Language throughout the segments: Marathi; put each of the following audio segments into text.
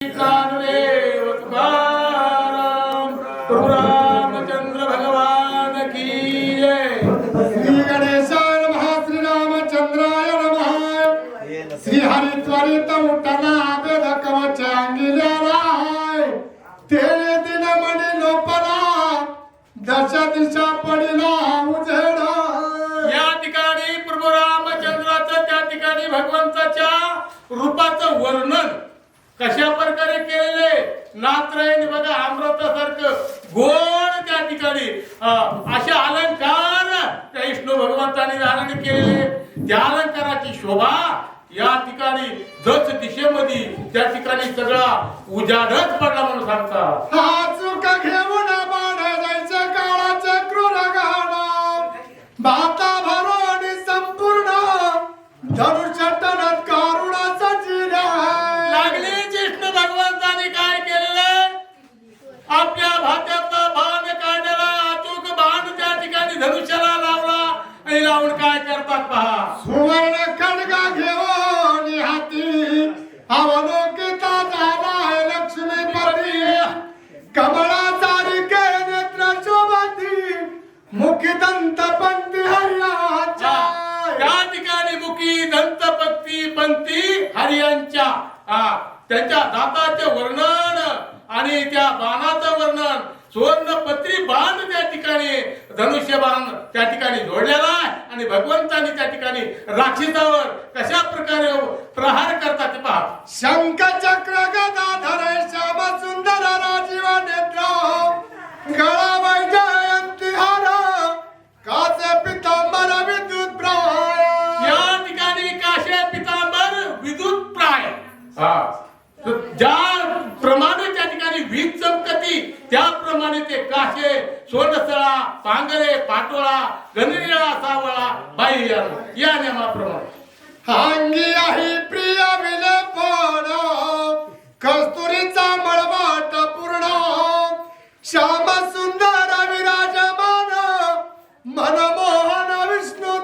ज्ञानदेव तुकाराम प्रभु रामचंद्र भगवान की जय। श्री गणेशाय नमः, श्री रामचंद्राय नमः। श्री हरि त्वरित उठना वेद कवच अंगिल्यालाय, तेरे दिन मणि लोपला दश दिशा पडिला उजेडा। या ठिकाणी प्रभू रामचंद्राचं त्या ठिकाणी भगवंताच्या रूपाचं वर्णन कशा प्रकारे केलेले, नात्रायणी बघा अमृतासारखं गोड त्या ठिकाणी अशा अलंकार त्या विष्णू भगवंताने धारण केलेले। त्या अलंकाराची शोभा या ठिकाणी दश दिशेमध्ये त्या ठिकाणी सगळा उजाडच पडला म्हणून सांगतात। हा चुका घेऊन बाण जायचं काळाचं क्रूर गाण, बाता भरोणी संपूर्ण धनुष्य टणत कारुणाचा जिरा लागली। कृष्ण भगवंताने काय केलेलं, आपल्या भात्यातला बाण काढला, अचूक बाण त्या ठिकाणी धनुष्याला लावला आणि लावून काय करतात पहा, सुवर्ण खड्गा घेऊन हाती अवलोकिता झाला लक्ष्मीपती, कमळाचा रिके नेत्र शोभती, मुखी दंत पंक्ती हरियांच्या। त्या ठिकाणी मुखी दंत पंक्ती हरियांच्या त्यांच्या दाताचे वर्णन आणि त्या बाणाचं वर्णन, सुवर्णपत्री बाण त्या ठिकाणी धनुष्य बाण त्या ठिकाणी जोडलेला आहे आणि भगवंतांनी त्या ठिकाणी राक्षसावर कशा प्रकारे प्रहार करतात ते पहा। शंख चक्र गदाधर श्याम सुंदर राजीव नेत्र, गळा वैजयंती हार कासे पितांबर विद्युत प्राय। या ठिकाणी काशे पितांबर विद्युत प्राय, ज्या प्रमाणे त्या ठिकाणी वीज चमकती त्याप्रमाणे ते काशे सोंडसळा पांगरे पाटोळा गणनिळा सावळा बाई या नियमाप्रमाणे। अंगी आहे प्रिय विलेपण कस्तुरीचा मळवाट पूर्ण, श्याम सुंदर विराजमान मनमोहन विष्णू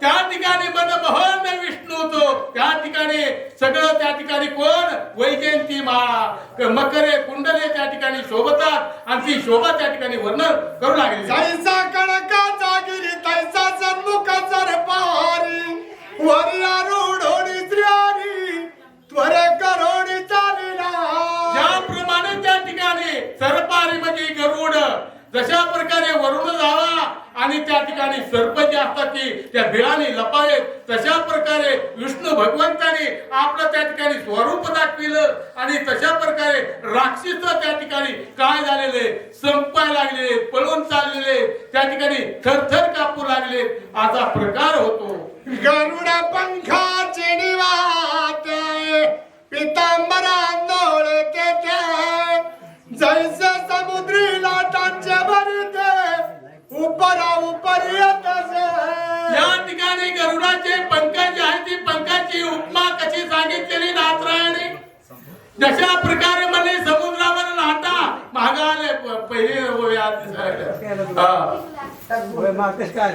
त्या ठिकाणी मनमोहन विष्णू तो त्या ठिकाणी सगळं त्या ठिकाणी कोण वैजयंती माळा मकरे कुंडले त्या ठिकाणी शोभतात आणि ती शोभा त्या ठिकाणी वर्णन करू लागली। जैसा कणकाचा गिरी तैसा सन्मुखाचा पहारी, वरी आरूढोणी श्रीहरी त्वरे करोणी चालिला। ज्याप्रमाणे त्या ठिकाणी सरपारी म्हणजे गरुड जशा प्रकारे वरुण जावा आणि त्या ठिकाणी सर्प जे असतात की त्या बिळाने लपावेत, तशा प्रकारे विष्णू भगवंताने आपलं त्या ठिकाणी स्वरूप दाखविलं आणि तशा प्रकारे राक्षस त्या ठिकाणी काय झालेले संपाय लागले, पळून चाललेले त्या ठिकाणी थरथर कापू लागले असा प्रकार होतो। गरुड पंखाचे निवाते पितांबर आंदोळे तेथे, जैसे समुद्री लाटांचे भरते उपरा उपरी येतसे। या ठिकाणी गरुडाचे पंख जे आहे ती पंखाची उपमा कशी सांगितलेली नाथरायणी, जशा प्रकारे म्हणे समुद्रावर लाटा महागाले पहिले काय